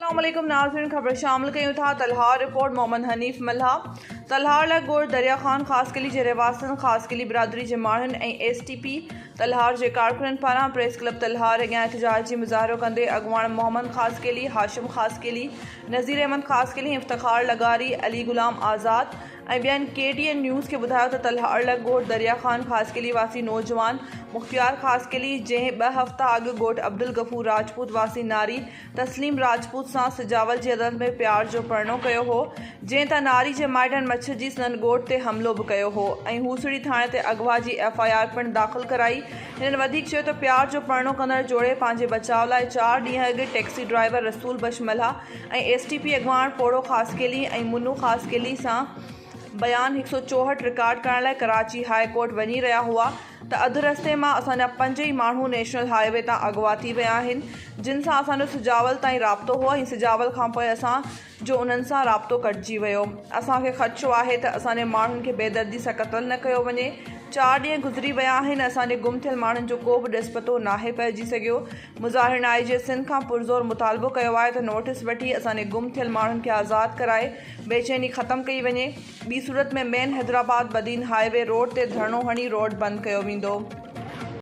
अस्सलामुअलैकुम नाज़रीन, खबर शामिल कयूं था। तलहार रिपोर्ट मोहम्मद हनीफ मल्हा तलहार लग गोड़ दरिया खान ख़ास किली जे रहवासन ख़ास किली बिरादरी जे माण्हुनि ऐं STP तलहार जे कारकुननि पारां प्रेस क्लब तलहार अॻियां एहतजाजी मुज़ाहिरो कंदे अॻुवाण मोहम्मद ख़ास किली, हाशिम ख़ास किली, नज़ीर अहमद ख़ास किली, इफ्तिखार लगारी, अली गुलाम आज़ाद ऐं ॿियनि KTN न्यूज़ खे ॿुधायो त तलहार लग गोड़ दरिया खान ख़ास किली वासी नौजवान मुख्तियार ख़ास किली, जंहिं 2 हफ़्ता अॻु ॻोठ अब्दुल गफ़ूर राजपूत वासी नारी तस्लीम राजपूत सां सिजावल जी अदालत में प्यार जो परिणो कयो हो, जंहिं त नारी जे माइटनि मच्छरजी संदनि ॻोठ ते हमिलो बि कयो हो ऐं हूसड़ी थाणे ते अगवा जी FIR पिणु दाख़िल कराई। हिननि वधीक चयो त प्यार जो परिणो कंदड़ जोड़े पंहिंजे बचाव लाइ 4 ॾींहं अॻु टैक्सी ड्राइवर रसूल बश मल्हा ऐं STP अॻुवाण पोड़ो ख़ास किली ऐं मुन्नू ख़ास किली सां बयान 164 रिकॉर्ड करण लाइ कराची हाई कोर्ट वञी रहिया हुआ त अधु रस्ते मां असांजा 5 ई माण्हू नेशनल हाईवे तां अगवा थी विया आहिनि, जिन सां असांजो सिजावल ताईं राब्तो हो ऐं सिजावल खां पोइ असांजो उन्हनि सां राब्तो कटिजी वियो। असांखे ख़दशो आहे त असांजे माण्हुनि खे बेदर्दी सां क़तल न कयो वञे। 4 ॾींहं गुज़री विया आहिनि, असांजे गुम थियल माण्हुनि जो को बि ॾिस पतो नाहे पइजी सघियो। मुज़ाहिरनि IJ सिंध खां पुरज़ोर मुतालबो कयो आहे त नोटिस वठी असांजे गुम थियल माण्हुनि खे आज़ादु कराए बेचैनी ख़तमु कई वञे। ॿी सूरत में main Hyderabad Badin highway road ते धरणो हणी रोड बंदि कयो वेंदो।